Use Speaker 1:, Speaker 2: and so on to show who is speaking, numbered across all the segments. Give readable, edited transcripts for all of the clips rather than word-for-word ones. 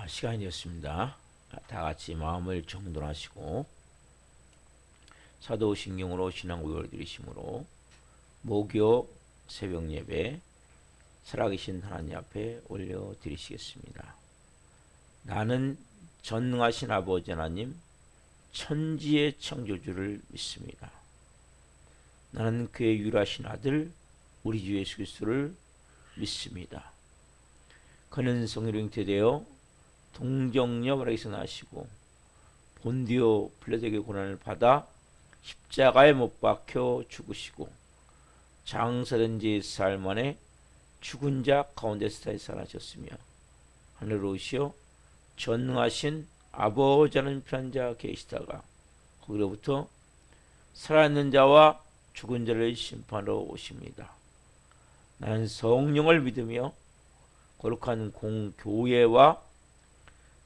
Speaker 1: 시간이 되었습니다. 다 같이 마음을 정돈하시고 사도신경으로 신앙고백을 드리심으로 목요 새벽 예배 살아계신 하나님 앞에 올려드리시겠습니다. 나는 전능하신 아버지 하나님 천지의 창조주를 믿습니다. 나는 그의 유일하신 아들 우리 주 예수 그리스도를 믿습니다. 그는 성령으로 잉태되어 동정녀 마리아에서 나시고 본디오 빌라도에게 고난을 받아 십자가에 못 박혀 죽으시고 장사된 지 사흘 만에 죽은 자 가운데서 다시 살아나셨으며 하늘로 오시어 전능하신 아버지 하나님 편한 자 계시다가 거기로부터 살아있는 자와 죽은 자를 심판하러 오십니다. 나는 성령을 믿으며 거룩한 공교회와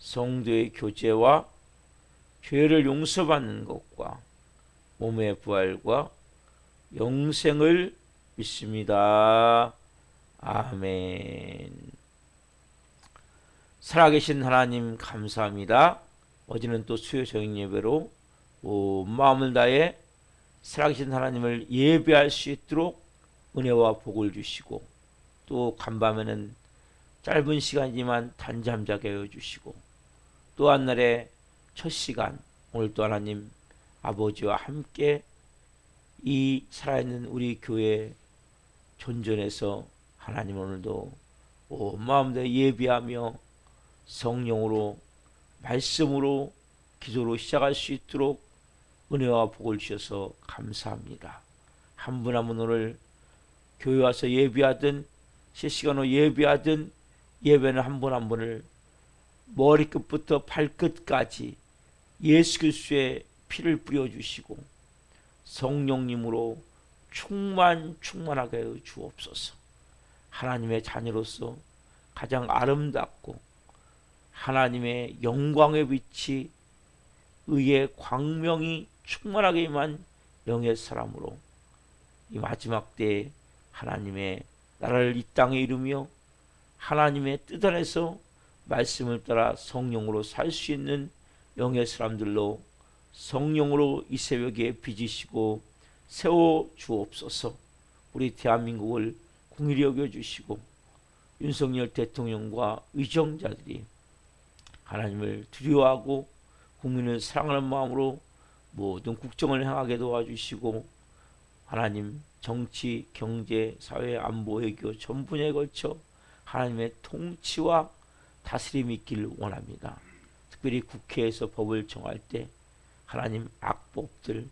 Speaker 1: 성도의 교제와 죄를 용서받는 것과 몸의 부활과 영생을 믿습니다. 아멘. 살아계신 하나님 감사합니다. 어제는 또 수요 저녁 예배로 온 마음을 다해 살아계신 하나님을 예배할 수 있도록 은혜와 복을 주시고 또 간밤에는 짧은 시간이지만 단잠자게 해주시고 또 한 날의 첫 시간 오늘도 하나님 아버지와 함께 이 살아있는 우리 교회 존전에서 하나님 오늘도 온 마음으로 예비하며 성령으로 말씀으로 기도로 시작할 수 있도록 은혜와 복을 주셔서 감사합니다. 한 분 한 분 오늘 교회 와서 예비하든 실시간으로 예비하든 예배는 한 분 한 분을 머리끝부터 발끝까지 예수 그리스도의 피를 뿌려주시고 성령님으로 충만하게 하여 주옵소서. 하나님의 자녀로서 가장 아름답고 하나님의 영광의 빛이 의의 광명이 충만하게 임한 영의 사람으로 이 마지막 때에 하나님의 나라를 이 땅에 이루며 하나님의 뜻 안에서 말씀을 따라 성령으로 살 수 있는 영의 사람들로 성령으로 이 새벽에 빚으시고 세워 주옵소서. 우리 대한민국을 긍휼히 여겨주시고 윤석열 대통령과 의정자들이 하나님을 두려워하고 국민을 사랑하는 마음으로 모든 국정을 행하게 도와주시고 하나님 정치, 경제, 사회, 안보, 외교 전 분야에 걸쳐 하나님의 통치와 다스림이 있기를 원합니다. 특별히 국회에서 법을 정할 때 하나님 악법들,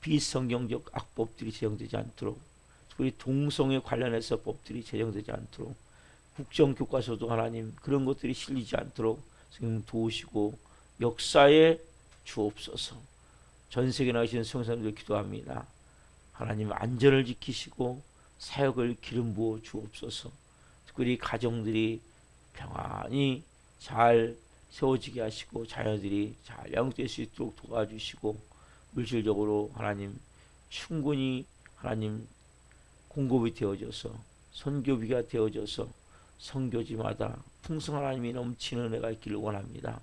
Speaker 1: 비성경적 악법들이 제정되지 않도록 특별히 동성애 관련해서 법들이 제정되지 않도록 국정교과서도 하나님 그런 것들이 실리지 않도록 성령 도우시고 역사에 주옵소서. 전 세계에 나가시는 성사님들 기도합니다. 하나님 안전을 지키시고 사역을 기름 부어 주옵소서. 특별히 가정들이 평안히 잘 세워지게 하시고 자녀들이 잘 양육될 수 있도록 도와주시고 물질적으로 하나님 충분히 하나님 공급이 되어져서 선교비가 되어져서 선교지마다 풍성한 하나님이 넘치는 은혜가 있기를 원합니다.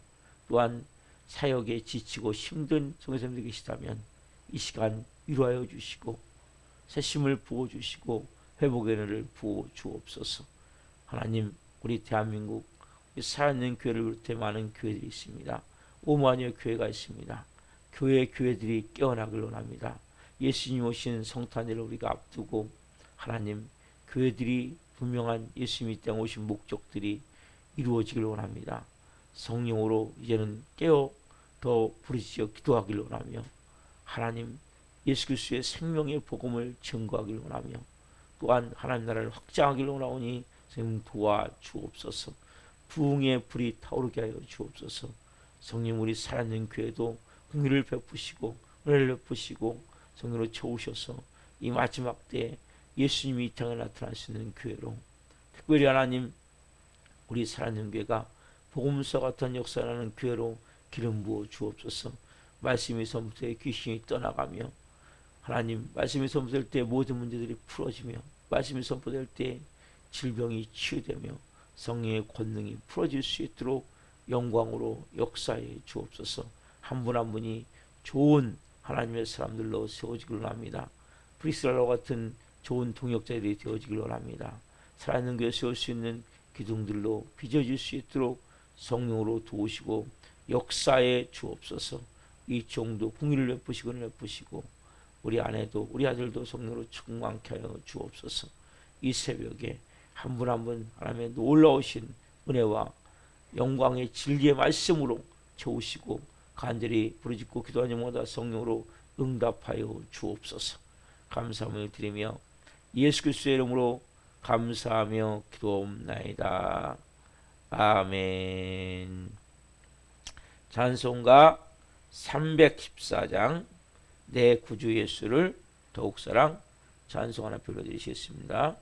Speaker 1: 또한 사역에 지치고 힘든 성도님들이 계시다면 이 시간 위로하여 주시고 새심을 부어주시고 회복의 은혜를 부어 주옵소서. 하나님 우리 대한민국 우리 살아있는 교회를 비롯해 많은 교회들이 있습니다. 5만여 교회가 있습니다. 교회들이 깨어나길 원합니다. 예수님 오신 성탄일을 우리가 앞두고 하나님 교회들이 분명한 예수님이 이 땅에 오신 목적들이 이루어지길 원합니다. 성령으로 이제는 깨어 더 부르짖어 기도하길 원하며 하나님 예수 그리스도의 생명의 복음을 증거하길 원하며 또한 하나님 나라를 확장하길 원하오니 성령 도와주옵소서. 부흥의 불이 타오르게 하여 주옵소서. 성령 우리 살아있는 교회도 긍휼을 베푸시고 은혜를 베푸시고 성령으로 채우셔서 이 마지막 때에 예수님이 이 땅에 나타나시는 교회로 특별히 하나님 우리 살아있는 교회가 복음서 같은 역사라는 교회로 기름 부어 주옵소서. 말씀이 선포될 때 귀신이 떠나가며 하나님 말씀이 선포될 때 모든 문제들이 풀어지며 말씀이 선포될 때 질병이 치유되며 성령의 권능이 풀어질 수 있도록 영광으로 역사해 주옵소서. 한 분 한 분이 좋은 하나님의 사람들로 세워지길 원합니다. 브리스랄로 같은 좋은 동역자들이 되어지길 원합니다. 살아있는 교회 세울 수 있는 기둥들로 빚어질 수 있도록 성령으로 도우시고 역사에 주옵소서. 이 종도 궁의를 베푸시고 은혜를 베푸시고 우리 아내도 우리 아들도 성령으로 충만케 하여 주옵소서. 이 새벽에 한 분 한 분 하나님의 놀라우신 은혜와 영광의 진리의 말씀으로 채우시고 간절히 부르짖고 기도하는 자마다 성령으로 응답하여 주옵소서. 감사함을 드리며 예수 그리스도의 이름으로 감사하며 기도옵나이다. 아멘. 찬송가 314장 내 구주 예수를 더욱 사랑 찬송 하나 불러드리시겠습니다.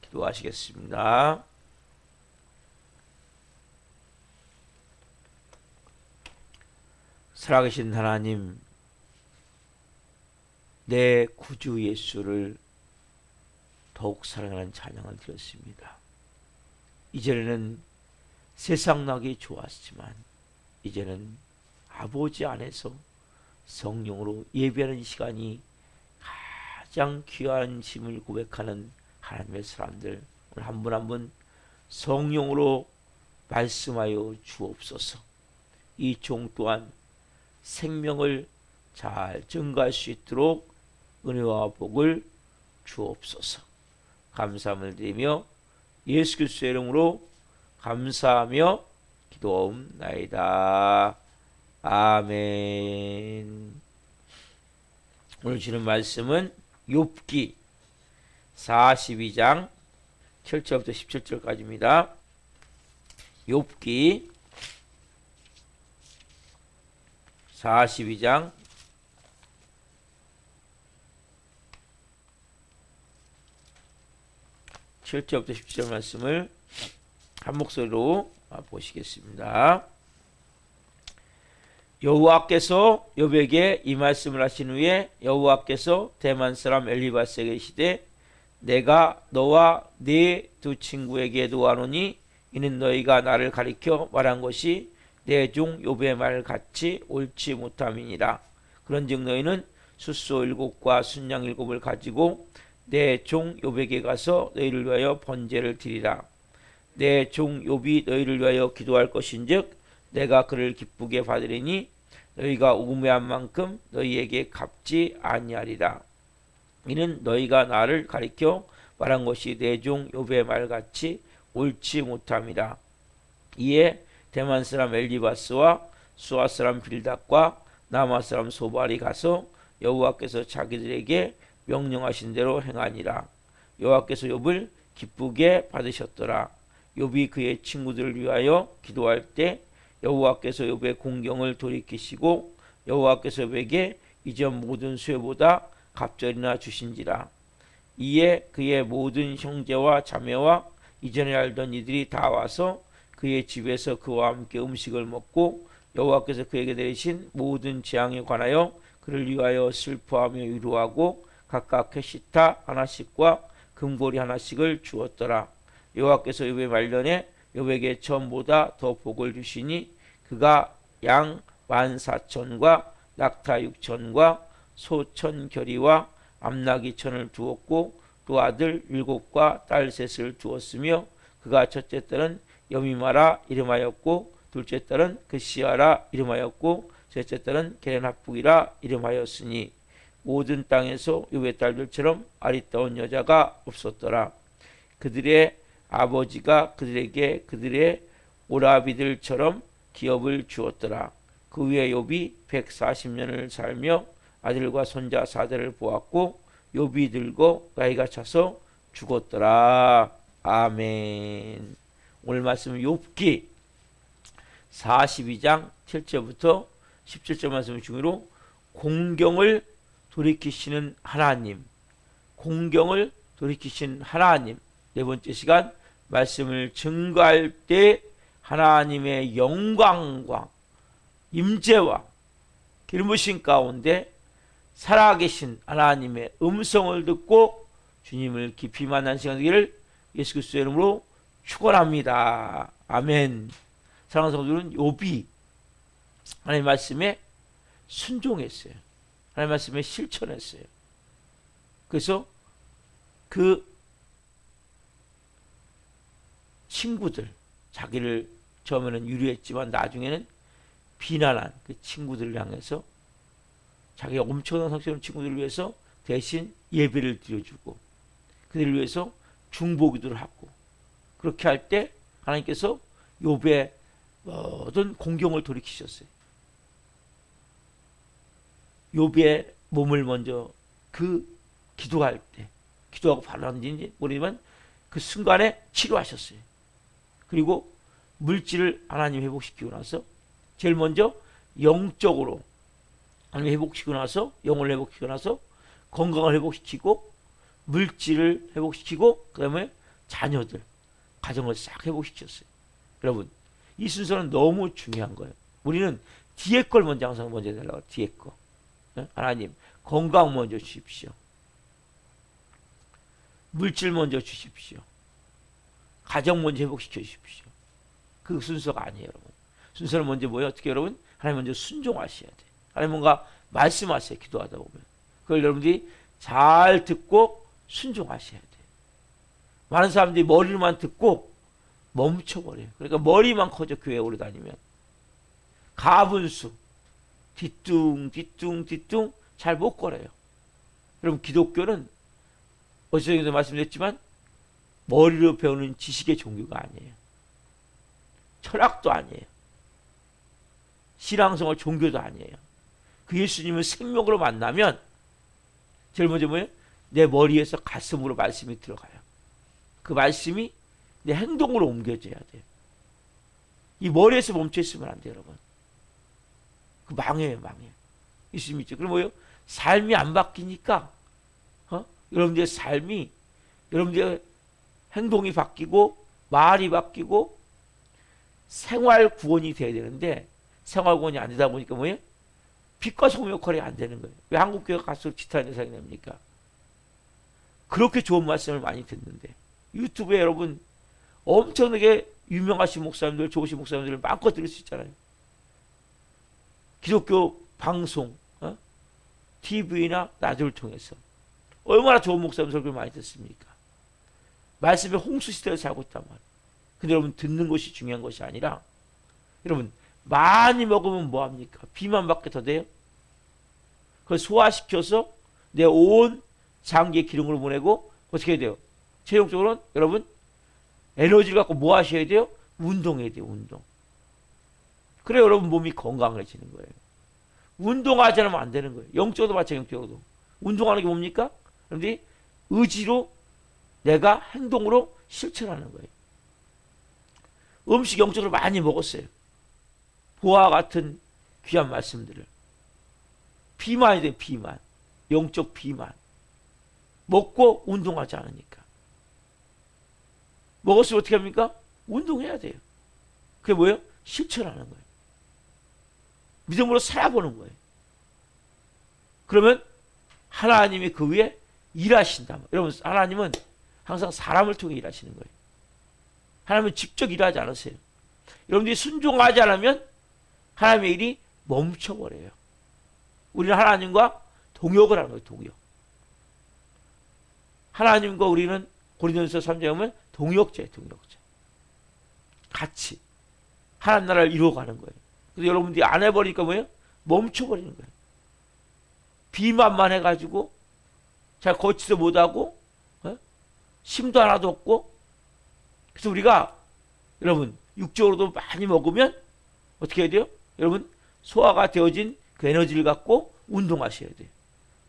Speaker 1: 기도하시겠습니다. 살아계신 하나님, 내 구주 예수를 더욱 사랑하는 찬양을 드렸습니다. 이전에는 세상 나기 좋았지만 이제는 아버지 안에서 성령으로 예배하는 시간이 가장 귀한 심을 고백하는 하나님의 사람들, 오늘 한 분 한 분 성령으로 말씀하여 주옵소서. 이 종 또한 생명을 잘 증거할 수 있도록 은혜와 복을 주옵소서. 감사함을 드리며 예수 그리스도의 이름으로 감사하며 기도하옵나이다. 아멘. 오늘 주는 말씀은 욥기 42장 7절부터 17절까지입니다. 욥기 42장 7절부터 17절 말씀을 한 목소리로 보시겠습니다. 여호와께서 욥에게 이 말씀을 하신 후에 여호와께서 대만 사람 엘리바스에게 이르시되 내가 너와 네 두 친구에게 노하노니 이는 너희가 나를 가리켜 말한 것이 내 종 욥의 말 같이 옳지 못함이니라. 그런즉 너희는 숫소 7과 순양 7을 가지고 내 종 욥에게 가서 너희를 위하여 번제를 드리라. 내 종 욥이 너희를 위하여 기도할 것인즉 내가 그를 기쁘게 받으리니 너희가 우매한 만큼 너희에게 갚지 아니하리라. 이는 너희가 나를 가리켜 말한 것이 내 종 욥의 말같이 옳지 못함이라. 이에 대만 사람 엘리바스와 수아 사람 빌닷과 나마 사람 소발이 가서 여호와께서 자기들에게 명령하신 대로 행하니라. 여호와께서 욥을 기쁘게 받으셨더라. 욥이 그의 친구들을 위하여 기도할 때 여호와께서 욥의 공경을 돌이키시고 여호와께서 욥에게 이전 모든 수혜보다 갑절이나 주신지라. 이에 그의 모든 형제와 자매와 이전에 알던 이들이 다 와서 그의 집에서 그와 함께 음식을 먹고 여호와께서 그에게 내리신 모든 재앙에 관하여 그를 위하여 슬퍼하며 위로하고 각각 캐시타 하나씩과 금고리 하나씩을 주었더라. 여호와께서 욥의 말년에 욥에게 전보다 더 복을 주시니 그가 양 14,000과 낙타 6,000과 소 1,000겨리와 암나귀 1,000을 두었고 또 아들 7과 딸 3을 두었으며 그가 첫째 딸은 여미마라 이름하였고 둘째 딸은 그시아라 이름하였고 셋째 딸은 게렌합북이라 이름하였으니 모든 땅에서 욥의 딸들처럼 아리따운 여자가 없었더라. 그들의 아버지가 그들에게 그들의 오라비들처럼 기업을 주었더라. 그 후에 욥이 140년을 살며 아들과 손자 4대를 보았고 욥이 늙어 나이가 차서 죽었더라. 아멘. 오늘 말씀은 욥기 42장 7절부터 17절 말씀을 중으로 공경을 돌이키시는 하나님, 공경을 돌이키신 하나님. 네 번째 시간 말씀을 증거할 때 하나님의 영광과 임재와 기름부심 가운데 살아계신 하나님의 음성을 듣고 주님을 깊이 만난 시간 되기를 예수 그리스도의 이름으로 축원합니다. 아멘. 사랑하는 성도들은 욥이 하나님 말씀에 순종했어요. 하나님 말씀에 실천했어요. 그래서 그 친구들, 자기를 처음에는 유리했지만 나중에는 비난한 그 친구들을 향해서 자기가 엄청난 성취하는 친구들을 위해서 대신 예배를 드려주고 그들을 위해서 중보기도를 하고 그렇게 할 때 하나님께서 욥의 모든 공경을 돌이키셨어요. 욥의 몸을 먼저 그 기도할 때 기도하고 바라는지 모르지만 그 순간에 치료하셨어요. 그리고 물질을 하나님 회복시키고 나서 제일 먼저 영적으로 하나님 회복시키고 나서 영혼을 회복시키고 나서 건강을 회복시키고 물질을 회복시키고 그 다음에 자녀들 가정을 싹 회복시켰어요. 여러분 이 순서는 너무 중요한 거예요. 우리는 뒤에 걸 먼저 항상 먼저 해달라고. 뒤에 거. 하나님 건강 먼저 주십시오. 물질 먼저 주십시오. 가정 먼저 회복시켜 주십시오. 그 순서가 아니에요, 여러분. 순서는 먼저 뭐예요? 어떻게 여러분? 하나님 먼저 순종하셔야 돼. 하나님 뭔가 말씀하세요. 기도하다 보면. 그걸 여러분들이 잘 듣고 순종하셔야 돼요. 많은 사람들이 머리만 듣고 멈춰버려요. 그러니까 머리만 커져 교회에 오래 다니면. 가분수 뒤뚱 잘 못 걸어요. 여러분 기독교는 어제도 말씀드렸지만 머리로 배우는 지식의 종교가 아니에요. 철학도 아니에요. 신앙생활 종교도 아니에요. 그 예수님을 생명으로 만나면 제일 먼저 뭐예요? 내 머리에서 가슴으로 말씀이 들어가요. 그 말씀이 내 행동으로 옮겨져야 돼요. 이 머리에서 멈춰 있으면 안 돼요, 여러분. 그 망해요. 예수님 있죠. 그럼 뭐예요? 삶이 안 바뀌니까 여러분들의 삶이, 여러분들의 행동이 바뀌고 말이 바뀌고 생활 구원이 돼야 되는데 생활 구원이 안 되다 보니까 뭐예요? 빛과 소금 역할이 안 되는 거예요. 왜 한국교회가 갈수록 지탄 대상이 됩니까? 그렇게 좋은 말씀을 많이 듣는데 유튜브에 여러분 엄청나게 유명하신 목사님들, 좋으신 목사님들을 마음껏 들을 수 있잖아요. 기독교 방송, TV나 라디오를 통해서 얼마나 좋은 목사님 설교를 많이 듣습니까? 말씀의 홍수 시대에 살고 있단 말이에요. 근데 여러분 듣는 것이 중요한 것이 아니라 여러분 많이 먹으면 뭐합니까? 비만 받게 더 돼요? 그걸 소화시켜서 내 온 장기에 기름으로 보내고 어떻게 해야 돼요? 최종적으로는 여러분 에너지를 갖고 뭐 하셔야 돼요? 운동해야 돼요. 운동. 그래 여러분 몸이 건강해지는 거예요. 운동하지 않으면 안 되는 거예요. 영적으로도 마찬가지로 영적으로도. 운동하는 게 뭡니까? 여러분들이 의지로 내가 행동으로 실천하는 거예요. 음식 영적으로 많이 먹었어요. 보아 같은 귀한 말씀들을. 비만이 돼요. 비만. 영적 비만. 먹고 운동하지 않으니까. 먹었으면 어떻게 합니까? 운동해야 돼요. 그게 뭐예요? 실천하는 거예요. 믿음으로 살아보는 거예요. 그러면 하나님이 그 위에 일하신다. 여러분 하나님은 항상 사람을 통해 일하시는 거예요. 하나님은 직접 일하지 않으세요. 여러분들이 순종하지 않으면 하나님의 일이 멈춰버려요. 우리는 하나님과 동역을 하는 거예요. 동역. 하나님과 우리는 고린도전서 3장에 보면 동역자예요. 동역자. 같이 하나님 나라를 이루어가는 거예요. 그래서 여러분들이 안 해버리니까 뭐예요? 멈춰버리는 거예요. 비만만 해가지고 잘 걷지도 못하고 힘도 하나도 없고 그래서 우리가 여러분 육적으로도 많이 먹으면 어떻게 해야 돼요? 여러분 소화가 되어진 그 에너지를 갖고 운동하셔야 돼요.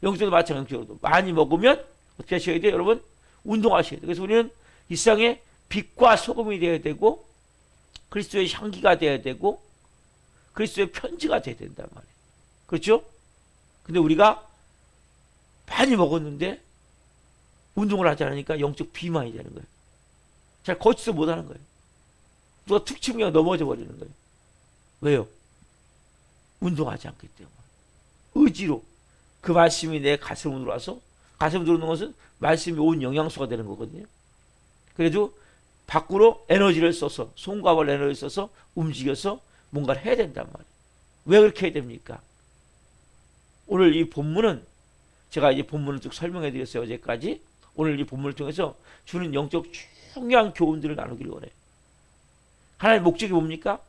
Speaker 1: 영적으로도 마찬가지로 많이 먹으면 어떻게 하셔야 돼요? 여러분 운동하셔야 돼요. 그래서 우리는 이 세상에 빛과 소금이 되어야 되고 그리스도의 향기가 되어야 되고 그리스도의 편지가 되어야 된단 말이에요. 그렇죠? 근데 우리가 많이 먹었는데 운동을 하지 않으니까 영적 비만이 되는 거예요. 잘 걷지도 못하는 거예요. 누가 툭 치면 그냥 넘어져 버리는 거예요. 왜요? 운동하지 않기 때문에. 의지로 그 말씀이 내 가슴으로 들어와서 가슴으로 들어오는 것은 말씀이 온 영양소가 되는 거거든요. 그래도 밖으로 에너지를 써서 손과 발 에너지를 써서 움직여서 뭔가를 해야 된단 말이에요. 왜 그렇게 해야 됩니까? 오늘 이 본문은 제가 이제 본문을 쭉 설명해 드렸어요. 어제까지. 오늘 이 본문을 통해서 주는 영적 중요한 교훈들을 나누기를 원해요. 하나님의 목적이 뭡니까?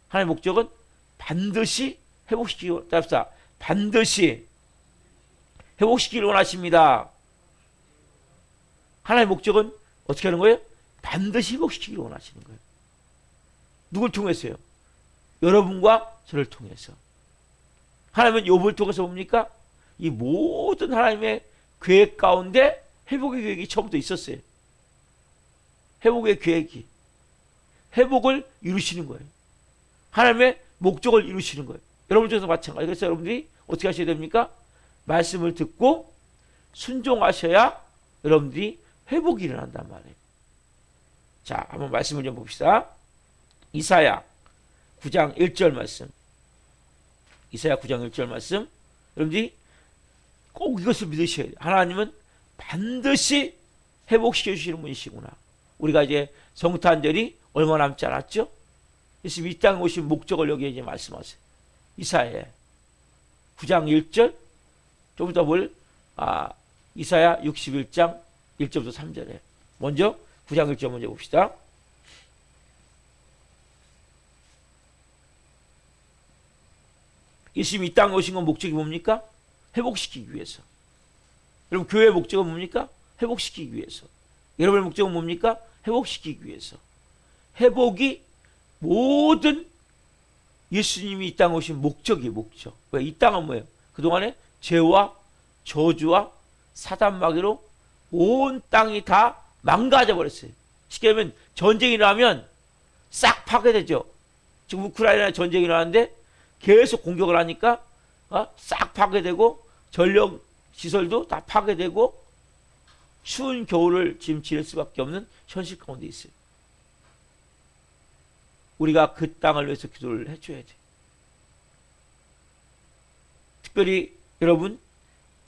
Speaker 1: 하나님의 목적은 반드시 회복시키기 원합니다. 반드시 회복시키기를 원하십니다. 하나님의 목적은 어떻게 하는 거예요? 반드시 회복시키기를 원하시는 거예요. 누굴 통해서요? 여러분과 저를 통해서. 하나님은 욥을 통해서 뭡니까? 이 모든 하나님의 계획 가운데 회복의 계획이 처음부터 있었어요. 회복의 계획이. 회복을 이루시는 거예요. 하나님의 목적을 이루시는 거예요. 여러분 중에서 마찬가지. 그래서 여러분들이 어떻게 하셔야 됩니까? 말씀을 듣고 순종하셔야 여러분들이 회복이 일어난단 말이에요. 자, 한번 말씀을 좀 봅시다. 이사야 9장 1절 말씀. 이사야 9장 1절 말씀. 여러분들이 꼭 이것을 믿으셔야 돼요. 하나님은 반드시 회복시켜 주시는 분이시구나. 우리가 이제 성탄절이 얼마 남지 않았죠? 예수님 이 땅에 오신 목적을 여기에 이제 말씀하세요. 이사야 9장 1절, 좀 이따 이사야 61장 1절부터 3절에. 먼저 9장 1절 먼저 봅시다. 예수님이 이 땅에 오신 건 목적이 뭡니까? 회복시키기 위해서. 여러분, 교회의 목적은 뭡니까? 회복시키기 위해서. 여러분의 목적은 뭡니까? 회복시키기 위해서. 회복이 모든 예수님이 이 땅에 오신 목적이에요. 목적. 왜? 이 땅은 뭐예요? 그동안에 죄와 저주와 사단마귀로 온 땅이 다 망가져 버렸어요. 쉽게 말하면 전쟁이 나면 싹 파괴되죠. 지금 우크라이나 전쟁이 나는데 계속 공격을 하니까 싹 파괴되고 전력 시설도 다 파괴되고 추운 겨울을 지금 지낼 수밖에 없는 현실 가운데 있어요. 우리가 그 땅을 위해서 기도를 해줘야 돼. 특별히 여러분,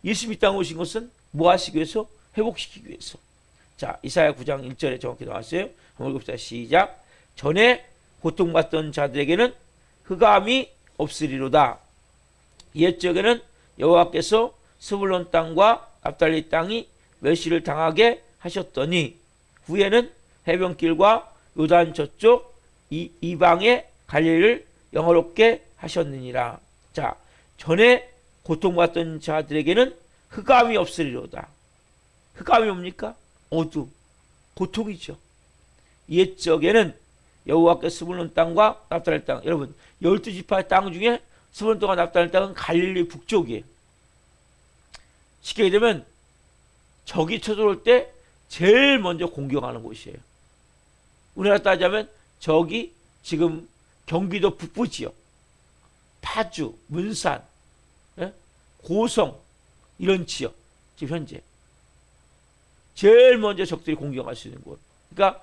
Speaker 1: 예수님이 땅에 오신 것은 뭐 하시기 위해서? 회복시키기 위해서. 자, 이사야 9장 1절에 정확히 나왔어요. 한번 읽읍시다. 시작. 전에 고통받던 자들에게는 흑암이 없으리로다. 옛적에는 여호와께서 스불론 땅과 납달리 땅이 멸시를 당하게 하셨더니 후에는 해변길과 요단 저쪽 이방의 갈릴리를 영화롭게 하셨느니라. 자, 전에 고통받던 자들에게는 흑암이 없으리로다. 흑암이 뭡니까? 어둠, 고통이죠. 옛적에는 여호와께서 스불론 땅과 납달리 땅, 여러분 12지파의 땅 중에 스불론 땅과 납달리 땅은 갈릴리 북쪽이에요. 쉽게 얘기하면 적이 쳐들어올 때 제일 먼저 공격하는 곳이에요. 우리나라 따지자면 적이 지금 경기도 북부 지역, 파주, 문산, 고성 이런 지역 지금 현재 제일 먼저 적들이 공격할 수 있는 곳. 그러니까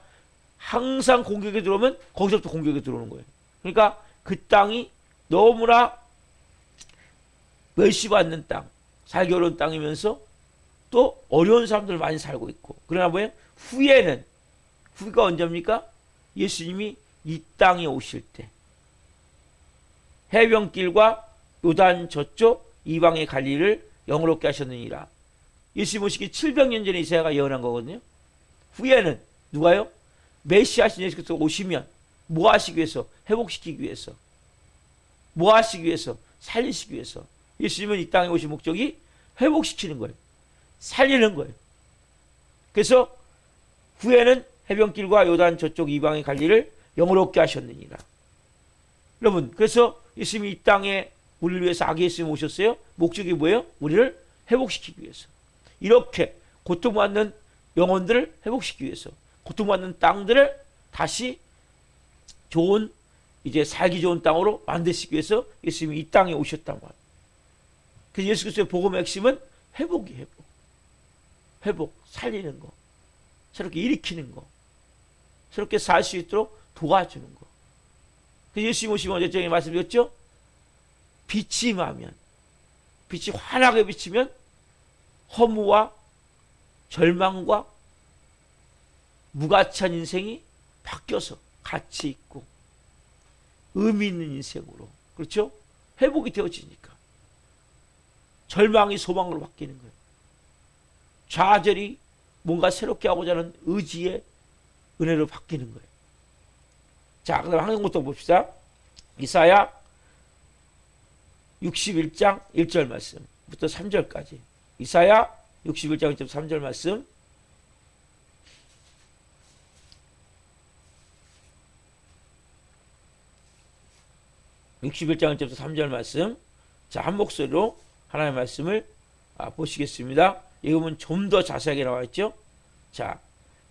Speaker 1: 항상 공격이 들어오면 거기서부터 공격이 들어오는 거예요. 그러니까 그 땅이 너무나 멸시받는 땅, 살기 어려운 땅이면서 또 어려운 사람들 많이 살고 있고. 그러나 뭐예요? 후가 언제입니까? 예수님이 이 땅에 오실 때 해변길과 요단 저쪽 이방의 갈릴리를 영화롭게 하셨느니라. 예수님 오시기 700년 전에 이사야가 예언한 거거든요. 후에는 누가요? 메시아신 예수께서 오시면 뭐 하시기 위해서? 회복시키기 위해서. 뭐 하시기 위해서? 살리시기 위해서. 예수님은 이 땅에 오신 목적이 회복시키는 거예요. 살리는 거예요. 그래서 후에는 해변길과 요단 저쪽 이방의 갈릴리를 영화롭게 하셨느니라. 여러분, 그래서 예수님이 이 땅에 우리를 위해서 아기 예수님 오셨어요. 목적이 뭐예요? 우리를 회복시키기 위해서. 이렇게 고통받는 영혼들을 회복시키기 위해서, 고통받는 땅들을 다시 좋은, 이제 살기 좋은 땅으로 만드시기 위해서 예수님이 이 땅에 오셨단 말이에요. 그래서 예수 그리스도의 복음의 핵심은 회복이에요. 회복, 살리는 거, 새롭게 일으키는 거, 새롭게 살 수 있도록 도와주는 거. 그래서 예수님 오시면 어제 말씀드렸죠? 빛이 임하면, 빛이 환하게 비치면 허무와 절망과 무가치한 인생이 바뀌어서 가치 있고 의미 있는 인생으로, 그렇죠? 회복이 되어지니까 절망이 소망으로 바뀌는 거예요. 좌절이 뭔가 새롭게 하고자 하는 의지의 은혜로 바뀌는 거예요. 자, 그 다음에 한 것도 봅시다. 이사야 61장 1절 말씀부터 3절까지. 이사야 61장 1절 3절 말씀. (61장 1절부터 3절) 말씀. 자, 한 목소리로 하나님의 말씀을 보시겠습니다. 이거는 좀 더 자세하게 나와 있죠. 자,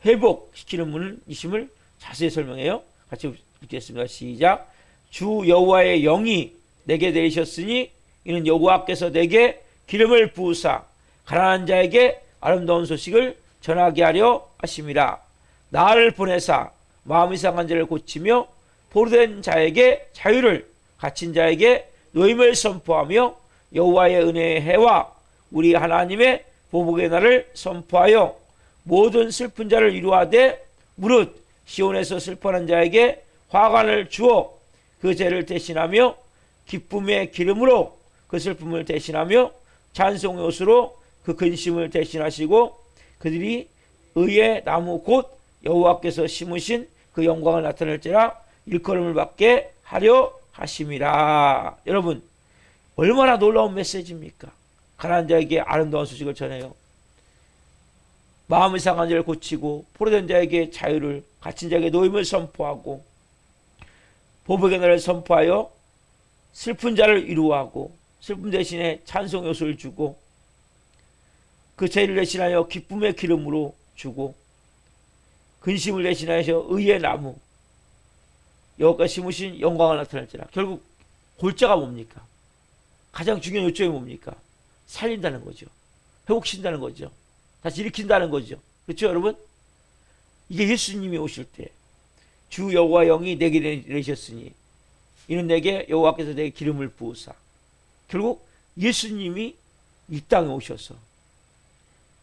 Speaker 1: 회복시키는 분이심을 자세히 설명해요. 같이 읽겠습니다. 시작. 주 여호와의 영이 내게 내리셨으니 이는 여호와께서 내게 기름을 부으사 가난한 자에게 아름다운 소식을 전하게 하려 하심이라. 나를 보내사 마음이 상한 자를 고치며 포로된 자에게 자유를, 갇힌 자에게 노임을 선포하며 여호와의 은혜의 해와 우리 하나님의 보복의 날을 선포하여 모든 슬픈 자를 위로하되 무릇 시온에서 슬퍼하는 자에게 화관을 주어 그 죄를 대신하며 기쁨의 기름으로 그 슬픔을 대신하며 찬송의 옷으로 그 근심을 대신하시고 그들이 의의 나무 곧 여호와께서 심으신 그 영광을 나타낼지라 일컬음을 받게 하려 하심이라. 여러분, 얼마나 놀라운 메시지입니까? 가난한 자에게 아름다운 소식을 전해요. 마음이 상한 자를 고치고 포로된 자에게 자유를, 갇힌 자에게 노임을 선포하고 보복의 날을 선포하여 슬픈 자를 위로하고 슬픔 대신에 찬송의 옷을 주고 그 죄를 대신하여 기쁨의 기름으로 주고 근심을 대신하여 의의 나무 여호와가 심으신 영광을 나타낼지라. 결국 골자가 뭡니까? 가장 중요한 요점이 뭡니까? 살린다는 거죠. 회복시킨다는 거죠. 다시 일으킨다는 거죠. 그렇죠, 여러분? 이게 예수님이 오실 때 주 여호와 영이 내게 내리셨으니 이는 내게 여호와께서 내게 기름을 부으사. 결국 예수님이 이 땅에 오셔서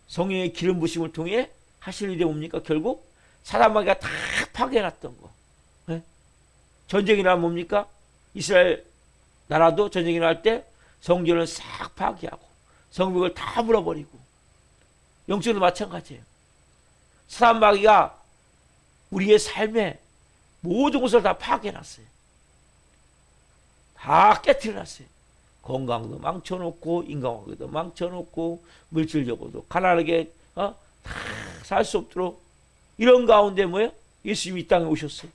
Speaker 1: 성령의 기름 부심을 통해 하실 일이 뭡니까? 결국 사람마귀가 다 파괴해놨던 거. 네? 전쟁이 나면 뭡니까? 이스라엘 나라도 전쟁이 날 때 성전을 싹 파괴하고 성벽을 다 물어버리고 영적으로 마찬가지예요. 사람마귀가 우리의 삶에 모든 것을 다 파괴해놨어요. 다 깨트려놨어요. 건강도 망쳐놓고 인간관계도 망쳐놓고 물질적으로도 가난하게 다 살 수 없도록 이런 가운데 뭐예요? 예수님이 이 땅에 오셨어요.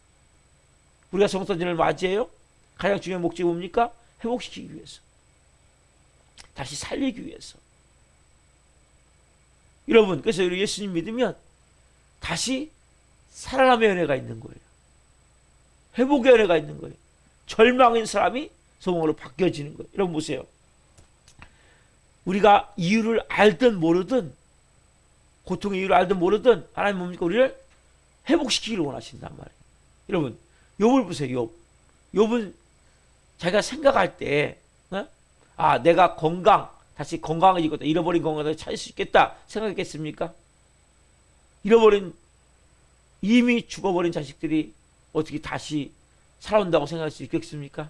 Speaker 1: 우리가 성탄절을 맞이해요. 가장 중요한 목적이 뭡니까? 회복시키기 위해서. 다시 살리기 위해서. 여러분, 그래서 우리 예수님 믿으면 다시 살아남의 은혜가 있는 거예요. 회복의 은혜가 있는 거예요. 절망인 사람이 소망으로 바뀌어지는 거예요. 여러분 보세요. 우리가 이유를 알든 모르든 고통의 이유를 알든 모르든 하나님 뭡니까? 우리를 회복시키기를 원하신단 말이에요. 여러분 욥을 보세요. 욥은 자기가 생각할 때 내가 다시 건강해지겠다. 잃어버린 건강을 찾을 수 있겠다 생각했겠습니까? 잃어버린 이미 죽어버린 자식들이 어떻게 다시 살아온다고 생각할 수 있겠습니까?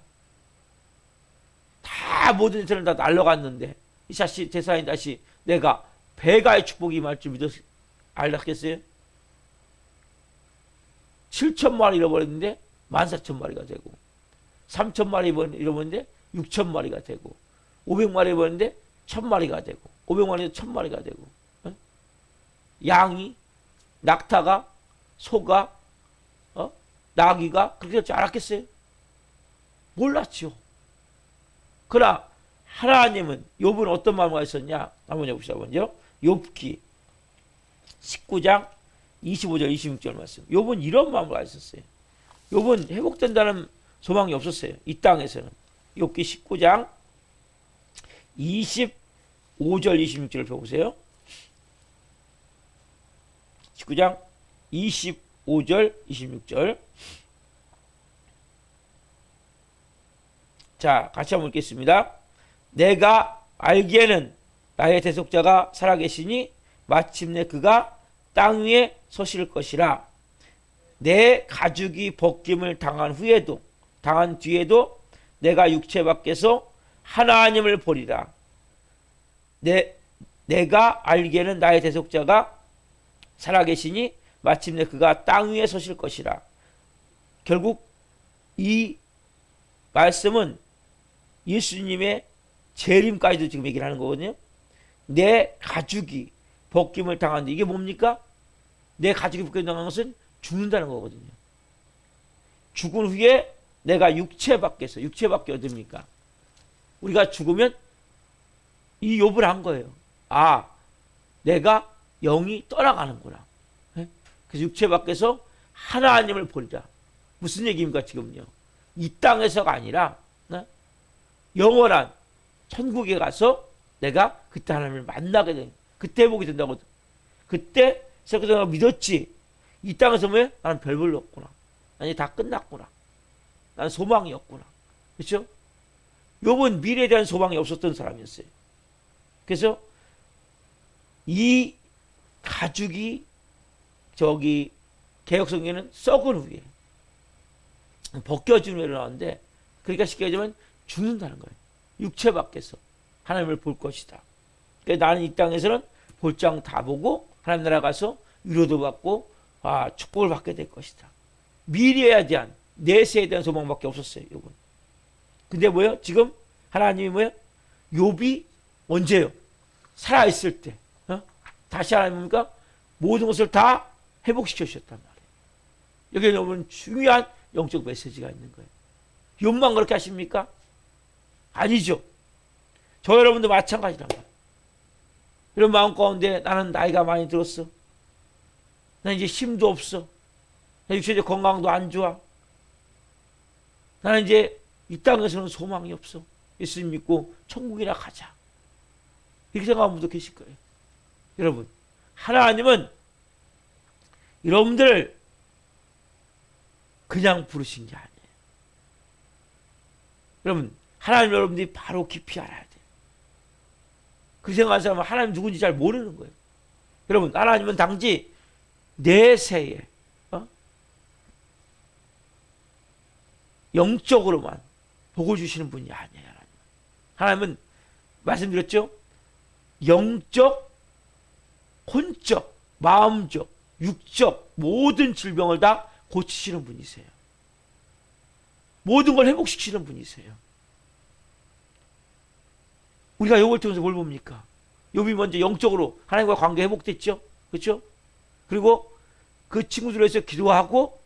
Speaker 1: 다 모든 인생을 다 날려갔는데 이 자식 제사인 다시 내가 배가의 축복이 임할 줄 알았겠어요? 7,000마리 잃어버렸는데 14,000마리가 되고 3,000마리 잃어버렸는데 6,000마리가 되고 500마리 잃어버렸는데 1,000마리가 되고 500마리에서 1,000마리가 되고 양이 낙타가 소가 나귀가 그렇게 될 줄 알았겠어요? 몰랐죠. 그러나 하나님은 욥은 어떤 마음을 가졌었냐? 한번 해봅시다. 먼저 욥기 19장 25절 26절 말씀. 욥은 이런 마음을 가졌었어요. 욥은 회복된다는 소망이 없었어요. 이 땅에서는. 욥기 19장 25절 26절을 펴보세요. 19장 25절 26절. 자, 같이 한번 읽겠습니다. 내가 알기에는 나의 대속자가 살아계시니 마침내 그가 땅 위에 서실 것이라. 내 가죽이 벗김을 당한 뒤에도 내가 육체 밖에서 하나님을 보리라. 내가 알기에는 나의 대속자가 살아계시니 마침내 그가 땅 위에 서실 것이라. 결국 이 말씀은 예수님의 재림까지도 지금 얘기를 하는 거거든요. 내 가죽이 벗김을 당한데 이게 뭡니까? 내 가죽이 벗김을 당한 것은 죽는다는 거거든요. 죽은 후에 내가 육체 밖에 어딥니까? 우리가 죽으면 이 욥을 한 거예요. 내가 영이 떠나가는구나. 그래서 육체 밖에서 하나님을 보리라. 무슨 얘기입니까 지금요? 이 땅에서가 아니라 영원한 천국에 가서 내가 그때 하나님을 만나게 된, 그때 회복이 된다고. 그때 생각해서 믿었지. 이 땅에서 왜? 나는 별 볼일 없구나. 아니 다 끝났구나. 나는 소망이 없구나. 그렇죠? 욥은 미래에 대한 소망이 없었던 사람이었어요. 그래서 이 가죽이 개혁성경에는 썩은 후에 벗겨지는 후에 나오는데, 그러니까 쉽게 얘기하면 죽는다는 거예요. 육체 밖에서 하나님을 볼 것이다. 그러니까 나는 이 땅에서는 볼장 다 보고 하나님 나라 가서 위로도 받고 축복을 받게 될 것이다. 미래에 대한 내세에 대한 소망밖에 없었어요. 요건. 근데 뭐예요? 지금 하나님이 뭐예요? 욥이 언제요? 살아있을 때 다시 하나님 뭡니까? 모든 것을 다 회복시켜 주셨단 말이에요. 여기에 너무 중요한 영적 메시지가 있는 거예요. 욥만 그렇게 하십니까? 아니죠. 저 여러분도 마찬가지란 말이에요. 이런 마음 가운데 나는 나이가 많이 들었어. 나는 이제 힘도 없어. 나 육체적 건강도 안 좋아. 나는 이제 이 땅에서는 소망이 없어. 예수님 믿고 천국이나 가자. 이렇게 생각하는 분도 계실 거예요. 여러분, 하나님은 여러분들을 그냥 부르신 게 아니에요. 여러분, 하나님 여러분들이 바로 깊이 알아야 돼요. 그 생각하는 사람은 하나님 누군지 잘 모르는 거예요. 여러분, 하나님은 단지 내세에 영적으로만 복을 주시는 분이 아니에요. 하나님은 말씀드렸죠? 영적, 혼적, 마음적, 육적 모든 질병을 다 고치시는 분이세요. 모든 걸 회복시키는 분이세요. 우리가 욥을 통해서 뭘 봅니까? 욥이 먼저 영적으로 하나님과 관계 회복됐죠? 그렇죠? 그리고 그 친구들에서 기도하고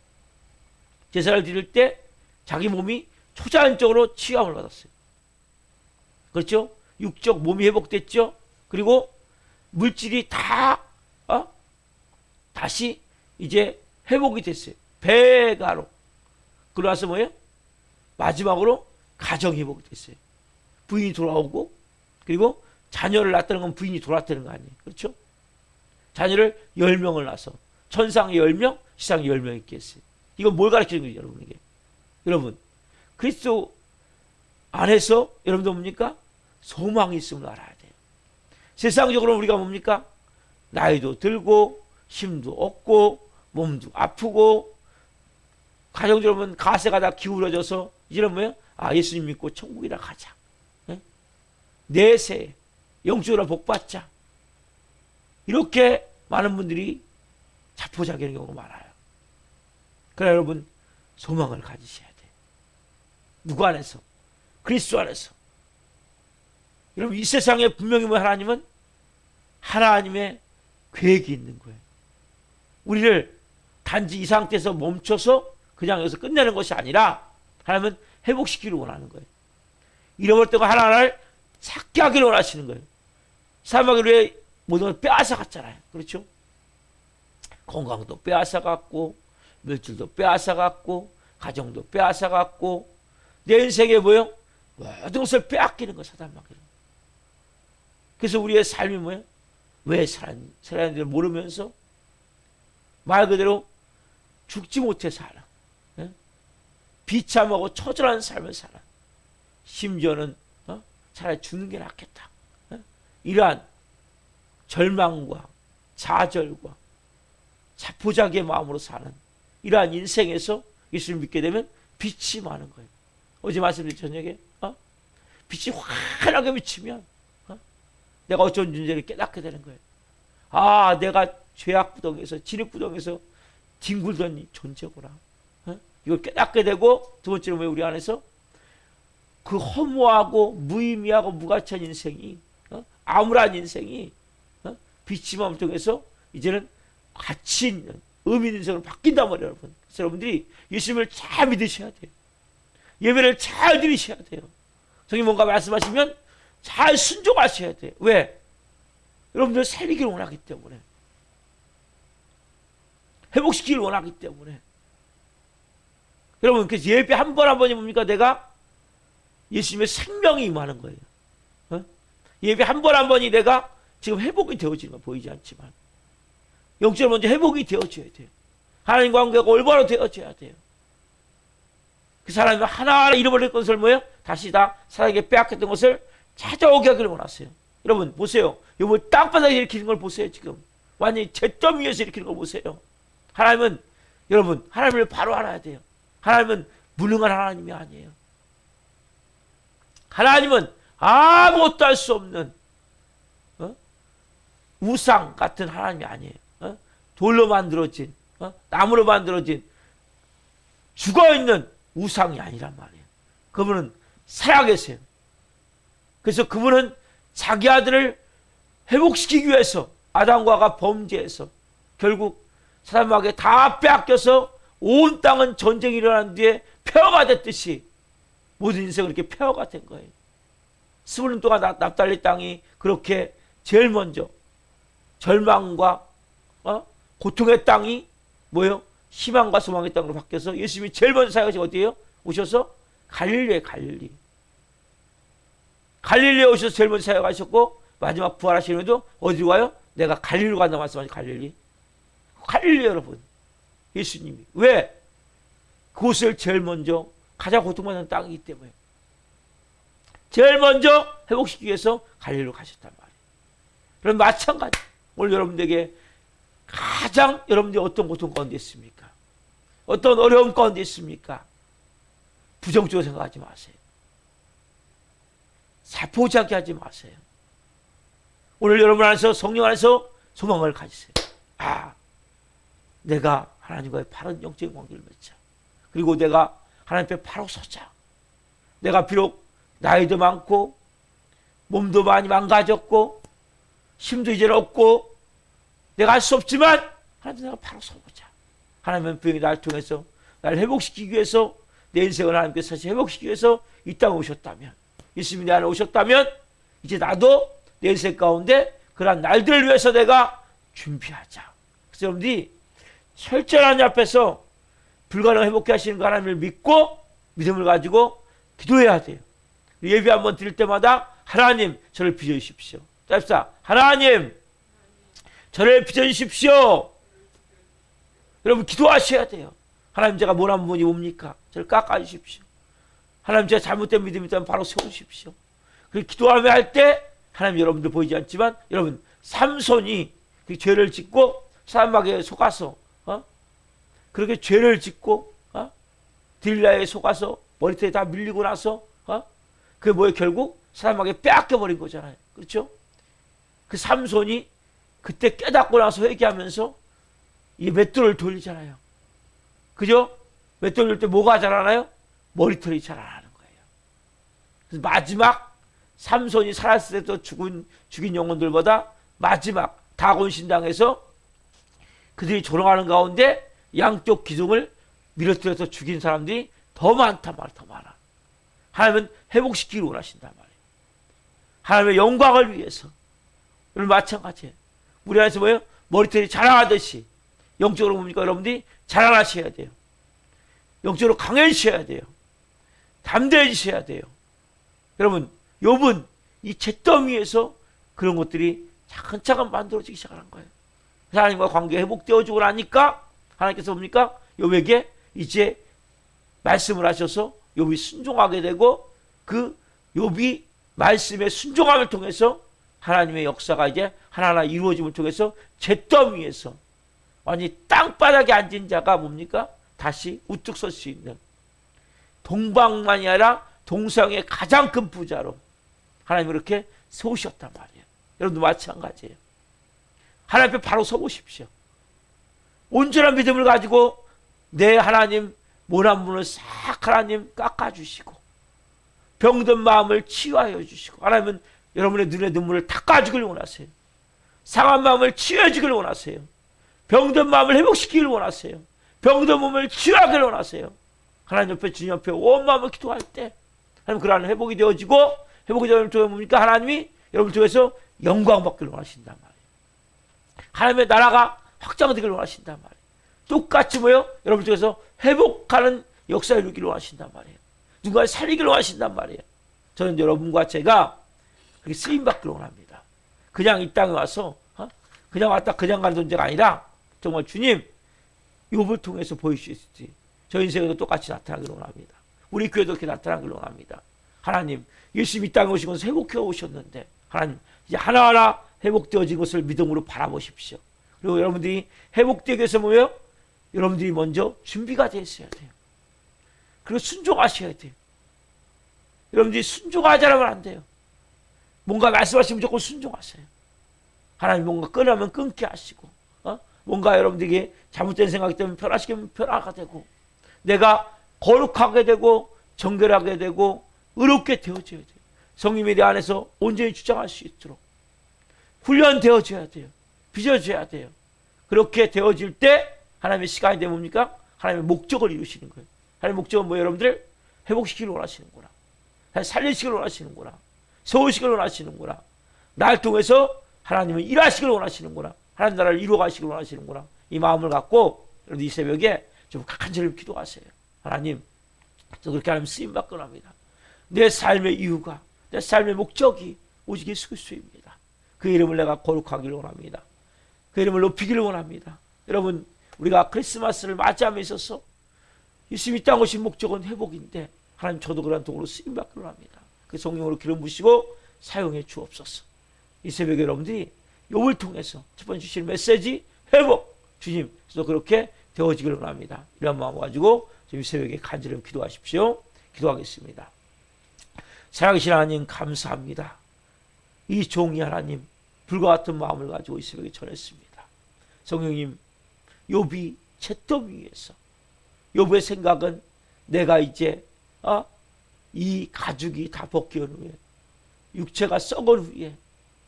Speaker 1: 제사를 드릴 때 자기 몸이 초자연적으로 치유함을 받았어요. 그렇죠? 육적 몸이 회복됐죠? 그리고 물질이 다 다시 이제 회복이 됐어요. 배가로. 그러나서 뭐예요? 마지막으로 가정이 회복이 됐어요. 부인이 돌아오고 그리고 자녀를 낳았다는 건 부인이 돌아왔다는 거 아니에요. 그렇죠? 자녀를 10명을 낳아서 천상에 10명, 지상에 10명 있게 했어요. 이건 뭘 가르치는 거예요, 여러분에게? 여러분, 그리스도 안에서 여러분도 뭡니까? 소망이 있음을 알아야 돼요. 세상적으로 우리가 뭡니까? 나이도 들고 힘도 없고 몸도 아프고 가정적으로 보면 가세가 다 기울어져서 이제는 뭐예요? 예수님 믿고 천국이라 가자. 내세 영적으로 복받자. 이렇게 많은 분들이 자포자기하는 경우가 많아요. 그러나 여러분 소망을 가지셔야 돼요. 누구 안에서? 그리스도 안에서. 여러분 이 세상에 분명히 하나님은 하나님의 계획이 있는 거예요. 우리를 단지 이 상태에서 멈춰서 그냥 여기서 끝내는 것이 아니라 하나님은 회복시키기를 원하는 거예요. 잃어버렸던 하나님을 찾게 하기를 원하시는 거예요. 사람에게 우리의 모든 걸 빼앗아갔잖아요. 그렇죠? 건강도 빼앗아갔고 물질도 빼앗아갔고 가정도 빼앗아갔고 내 인생에 뭐예요? 모든 것을 빼앗기는 거예요. 사단마귀는. 그래서 우리의 삶이 뭐예요? 왜 살았는지를 모르면서 말 그대로 죽지 못해 살아. 비참하고 처절한 삶을 살아. 심지어는 차라리 죽는 게 낫겠다. 이러한 절망과 좌절과 자포자기의 마음으로 사는 이러한 인생에서 예수를 믿게 되면 빛이 많은 거예요. 어제 말씀드린 저녁에 빛이 환하게 비치면 내가 어쩐 존재를 깨닫게 되는 거예요. 내가 죄악부동에서 진흙부동에서 뒹굴던 존재구나. 이걸 깨닫게 되고 두 번째로 우리 안에서 그 허무하고 무의미하고 무가치한 인생이 암울한 인생이 빛의 마음을 통해서 이제는 가치 있는 의미 있는 인생으로 바뀐단 말이에요. 여러분. 그래서 여러분들이 예수님을 잘 믿으셔야 돼요. 예배를 잘 드리셔야 돼요. 성령 뭔가 말씀하시면 잘 순종하셔야 돼요. 왜? 여러분들 살리기를 원하기 때문에. 회복시키기를 원하기 때문에. 여러분, 그래서 예배 한 번 한 번이 뭡니까? 내가 예수님의 생명이 임하는 거예요. 예배 한 번 한 번이 내가 지금 회복이 되어지는 건 보이지 않지만 영적으로 먼저 회복이 되어져야 돼요. 하나님과 관계가 올바로 되어져야 돼요. 그 사람이 하나하나 잃어버릴 것을 뭐예요? 다시 다 사람에게 빼앗겼던 것을 찾아오게 하기를 원하세요. 여러분 보세요. 욥을 땅바닥에 일으키는 걸 보세요. 지금 완전히 잿더미 위에서 일으키는 걸 보세요. 하나님은 여러분 하나님을 바로 알아야 돼요. 하나님은 무능한 하나님이 아니에요. 하나님은 아무것도 할 수 없는 우상 같은 하나님이 아니에요. 돌로 만들어진 나무로 만들어진 죽어있는 우상이 아니란 말이에요. 그분은 살아계세요. 그래서 그분은 자기 아들을 회복시키기 위해서 아담과 하와가 범죄해서 결국 사람에게 다 빼앗겨서 온 땅은 전쟁이 일어난 뒤에 폐허가 됐듯이 모든 인생은 그렇게 폐허가 된 거예요. 20년 동안 납달리 땅이 그렇게 제일 먼저 절망과 고통의 땅이 뭐예요? 희망과 소망의 땅으로 바뀌어서 예수님이 제일 먼저 사역하신 어디예요? 오셔서 갈릴리에 갈릴리에 오셔서 제일 먼저 사역하셨고 마지막 부활하시는 후에도 어디로 가요? 내가 갈릴리로 간다 말씀하신 갈릴리 여러분. 예수님이 왜? 그곳을 제일 먼저 가장 고통받는 땅이기 때문에 제일 먼저 회복시키기 위해서 갈릴리로 가셨단 말이에요. 그럼 마찬가지 오늘 여러분들에게 가장 여러분들이 어떤 고통 가운데 있습니까? 어떤 어려움 가운데 있습니까? 부정적으로 생각하지 마세요. 살포지 않게 하지 마세요. 오늘 여러분 안에서 성령 안에서 소망을 가지세요. 내가 하나님과의 바른 영적인 관계를 맺자. 그리고 내가 하나님 앞에 바로 서자. 내가 비록 나이도 많고 몸도 많이 망가졌고 힘도 이제는 없고 내가 할 수 없지만 하나님 내가 바로 서보자. 하나님은 분명히 나를 통해서 나를 회복시키기 위해서 내 인생을 하나님께서 다시 회복시키기 위해서 이 땅에 오셨다면 예수님이 내 안에 오셨다면 이제 나도 내 인생 가운데 그러한 날들을 위해서 내가 준비하자. 그래서 여러분들이 철저한 하나님 앞에서 불가능을 회복해 하시는 그 하나님을 믿고 믿음을 가지고 기도해야 돼요. 예배 한번 드릴 때마다 하나님 저를 빚어주십시오. 짧사 하나님 저를 빚어주십시오. 여러분 기도하셔야 돼요. 하나님 제가 못한 부분이 뭡니까? 저를 깎아주십시오. 하나님 제가 잘못된 믿음이 있다면 바로 세우십시오. 그리고 기도하며 할 때 하나님 여러분들 보이지 않지만 여러분 삼손이 그 죄를 짓고 사람에게 속아서 그렇게 죄를 짓고 딜라에 속아서 머리털이 다 밀리고 나서 그게 뭐예요? 결국 사람에게 빼앗겨 버린 거잖아요. 그렇죠? 그 삼손이 그때 깨닫고 나서 회개하면서 이 맷돌을 돌리잖아요. 그죠? 맷돌 돌릴 때 뭐가 자라나요? 머리털이 자라나는 거예요. 그래서 마지막 삼손이 살았을 때도 죽인 영혼들보다 마지막 다곤 신당에서 그들이 조롱하는 가운데 양쪽 기둥을 밀어뜨려서 죽인 사람들이 더 많단 말이에요. 더 많아. 하나님은 회복시키기를 원하신단 말이에요. 하나님의 영광을 위해서. 여러분 마찬가지예요. 우리 안에서 뭐예요? 머리털이 자라나듯이 영적으로 뭡니까? 여러분들이 자라나셔야 돼요. 영적으로 강해지셔야 돼요. 담대해지셔야 돼요. 여러분 욥은 이 잿더미에서 그런 것들이 차근차근 만들어지기 시작하는 거예요. 하나님과 관계가 회복되어지고 나니까 하나님께서 뭡니까? 욥에게 이제 말씀을 하셔서 욥이 순종하게 되고 그 욥이 말씀의 순종함을 통해서 하나님의 역사가 이제 하나하나 이루어짐을 통해서 잿더미에서 완전히 땅바닥에 앉은 자가 뭡니까? 다시 우뚝 설 수 있는 동방만이 아니라 동서양의 가장 큰 부자로 하나님이 그렇게 세우셨단 말이에요. 여러분도 마찬가지예요. 하나님 앞에 바로 서보십시오. 온전한 믿음을 가지고 내 하나님 모난 분을 싹 하나님 깎아주시고 병든 마음을 치유하여 주시고 하나님은 여러분의 눈의 눈물을 닦아주길 원하세요. 상한 마음을 치유해 주길 원하세요. 병든 마음을 회복시키길 원하세요. 병든 몸을 치유하길 원하세요. 하나님 옆에 주님 옆에 온 마음을 기도할 때 하나님 그러한 회복이 되어지고 회복이 되어지면 뭡니까? 하나님이 여러분 통해서 영광 받기를 원하신단 말이에요. 하나님의 나라가 확장되기를 원하신단 말이에요. 똑같이 뭐요? 여러분 통해서 회복하는 역사를 이루기를 원하신단 말이에요. 누군가를 살리기를 원하신단 말이에요. 저는 여러분과 제가 그렇게 쓰임받기를 원합니다. 그냥 이 땅에 와서 그냥 왔다 그냥 가는 존재가 아니라 정말 주님 욥을 통해서 보여주시지 저 인생에도 똑같이 나타나기를 원합니다. 우리 교회도 그렇게 나타나기를 원합니다. 하나님 예수님 이 땅에 오신 것을 회복해 오셨는데 하나님 이제 하나하나 회복되어진 것을 믿음으로 바라보십시오. 그리고 여러분들이 회복되기 위해서 뭐예요? 여러분들이 먼저 준비가 되어 있어야 돼요. 그리고 순종하셔야 돼요. 여러분들이 순종하지 않으면 안 돼요. 뭔가 말씀하시면 무조건 순종하세요. 하나님 뭔가 끊으면 끊게 하시고, 뭔가 여러분들에게 잘못된 생각이 때문에 변화시키면 변화가 되고, 내가 거룩하게 되고 정결하게 되고 의롭게 되어져야 돼요. 성령에 대해 안에서 온전히 주장할 수 있도록 훈련되어져야 돼요. 빚어져야 돼요. 그렇게 되어질 때 하나님의 시간이 되면 뭡니까? 하나님의 목적을 이루시는 거예요. 하나님의 목적은 뭐예요, 여러분들? 회복시키기를 원하시는구나. 살리시기를 원하시는구나. 세우시기를 원하시는구나. 나를 통해서 하나님은 일하시기를 원하시는구나. 하나님 나라를 이루어가시기를 원하시는구나. 이 마음을 갖고 여러분 이 새벽에 좀 간절히 기도하세요. 하나님, 저 그렇게 하나님 쓰임받고 합니다. 내 삶의 이유가, 내 삶의 목적이 오직 예수 그리스도입니다. 그 이름을 내가 거룩하기를 원합니다. 그 이름을 높이기를 원합니다. 여러분, 우리가 크리스마스를 맞이함에 있어서 예수님이 땅 오신 목적은 회복인데, 하나님 저도 그런 도구로 쓰임받기를 합니다. 그 성령으로 기름 부시고 사용해 주옵소서. 이 새벽에 여러분들이 욥을 통해서 첫 번째 주신 메시지 회복, 주님 저도 그렇게 되어지기를 원합니다. 이런 마음 가지고 이 새벽에 간절히 기도하십시오. 기도하겠습니다. 사랑하신 하나님, 감사합니다. 이 종이 하나님 불과 같은 마음을 가지고 이 새벽에 전했습니다. 성령님, 욥이 잿더미 위에서, 욥의 생각은 내가 이제 이 가죽이 다 벗겨온 후에, 육체가 썩은 후에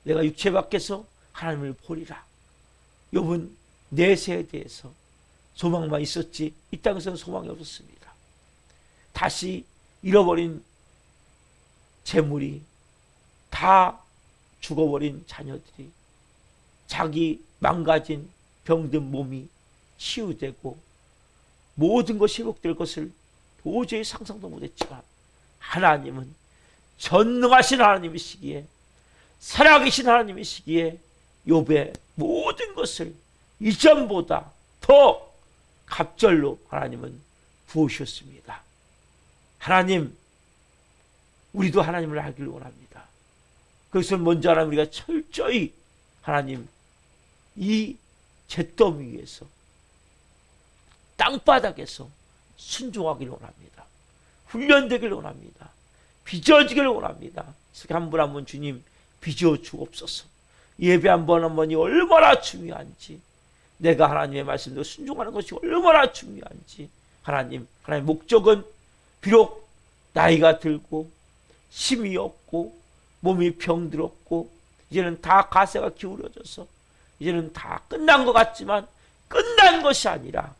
Speaker 1: 내가 육체 밖에서 하나님을 보리라. 욥은 내세에 대해서 소망만 있었지 이 땅에서는 소망이 없었습니다. 다시 잃어버린 재물이, 다 죽어버린 자녀들이, 자기 망가진 병든 몸이 치유되고 모든 것이 회복될 것을 도저히 상상도 못했지만, 하나님은 전능하신 하나님이시기에, 살아계신 하나님이시기에 욥의 모든 것을 이전보다 더 갑절로 하나님은 부으셨습니다. 하나님, 우리도 하나님을 알기를 원합니다. 그것을 먼저 하나님 우리가 철저히 하나님 이 잿더미 위에서, 땅바닥에서 순종하기를 원합니다. 훈련되기를 원합니다. 빚어지기를 원합니다. 한 분 한 분 주님 빚어 주옵소서. 예배 한 번 한 번이 얼마나 중요한지, 내가 하나님의 말씀대로 순종하는 것이 얼마나 중요한지, 하나님, 하나님의 목적은 비록 나이가 들고 힘이 없고 몸이 병들었고 이제는 다 가세가 기울어져서 이제는 다 끝난 것 같지만, 끝난 것이 아니라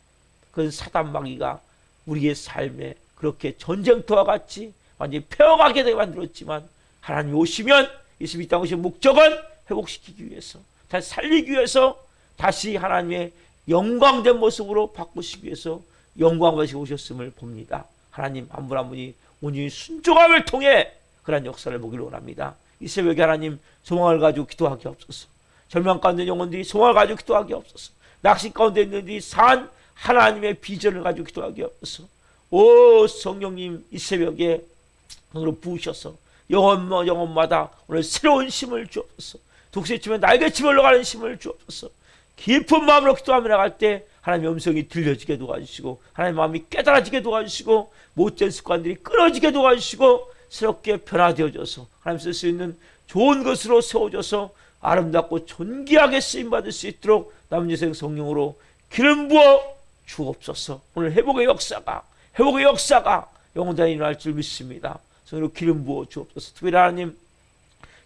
Speaker 1: 그건 사단 마귀가 우리의 삶에 그렇게 전쟁터와 같이 완전히 폐허하게 되게 만들었지만, 하나님이 오시면 예수님이 땅 오신 목적은 회복시키기 위해서, 다시 살리기 위해서, 다시 하나님의 영광된 모습으로 바꾸시기 위해서 영광 받으시고 오셨음을 봅니다. 하나님 한 분 한 분이 온전히 순종함을 통해 그런 역사를 보기를 원합니다. 이 새벽에 하나님 소망을 가지고 기도하기 없소서. 절망 가운데 영혼들이 소망을 가지고 기도하기 없소서. 낙심 가운데 있는 이들이 산 하나님의 비전을 가지고 기도하기 없소서. 오 성령님, 이 새벽에 오늘 부으셔서 영혼마다 오늘 새로운 힘을 주옵소서. 독수리치면 날개치 올라가는 힘을 주옵소서. 깊은 마음으로 기도하며 나갈 때 하나님의 음성이 들려지게 도와주시고, 하나님의 마음이 깨달아지게 도와주시고, 못된 습관들이 끊어지게 도와주시고, 새롭게 변화되어져서 하나님 쓸 수 있는 좋은 것으로 세워져서 아름답고 존귀하게 쓰임받을 수 있도록 남은 인생 성령으로 기름 부어 주옵소서. 오늘 회복의 역사가 영원히 일어날 줄 믿습니다. 성령으로 기름 부어 주옵소서. 특별히 하나님,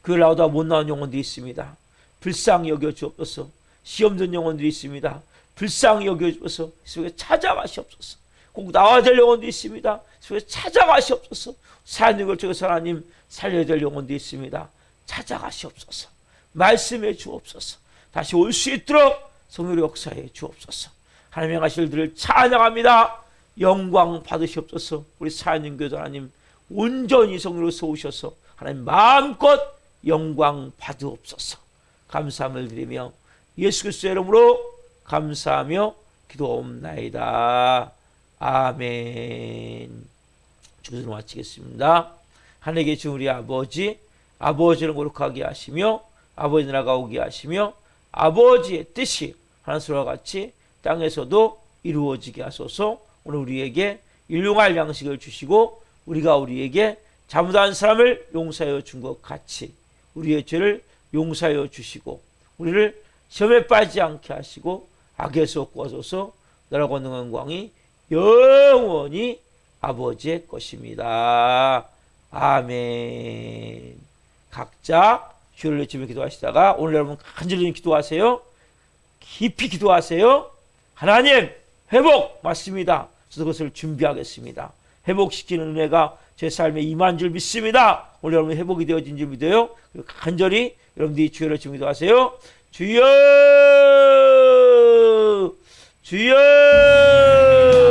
Speaker 1: 교회 나오다 못 나온 영혼들이 있습니다. 불쌍히 여겨 주옵소서. 시험 든 영혼들이 있습니다. 불쌍히 여겨 주옵소서. 속에 찾아가시옵소서. 꼭 나와야 될 영혼들이 있습니다. 속에 찾아가시옵소서. 사는 걸 통해서 하나님 살려야 될 영혼들이 있습니다. 찾아가시옵소서. 말씀해 주옵소서. 다시 올 수 있도록 성령의 역사해 주옵소서. 하나님의 가실 일들을 찬양합니다. 영광 받으시옵소서. 우리 사연인교도 하나님 온전히 성령으로 세우셔서 하나님 마음껏 영광 받으옵소서. 감사함을 드리며 예수 그리스도의 이름으로 감사하며 기도옵나이다. 아멘. 주기도를 마치겠습니다. 하늘에 계신 우리 아버지, 아버지를 거룩하게 하시며 아버지 나라가 오게 하시며 아버지의 뜻이 하늘과 같이 땅에서도 이루어지게 하소서. 오늘 우리에게 일용할 양식을 주시고 우리가 우리에게 잘못한 사람을 용서하여 준 것 같이 우리의 죄를 용서하여 주시고 우리를 시험에 빠지지 않게 하시고 악에서 구하소서. 나라고 하는 영광이 영원히 아버지의 것입니다. 아멘. 각자 주를 외치며 기도하시다가 오늘 여러분 간절히 기도하세요. 깊이 기도하세요. 하나님 회복 맞습니다. 저도 그것을 준비하겠습니다. 회복시키는 은혜가 제 삶에 임한 줄 믿습니다. 오늘 여러분 회복이 되어진 줄 믿어요. 그리고 간절히 여러분들이 주를 외치며 기도하세요. 주여 주여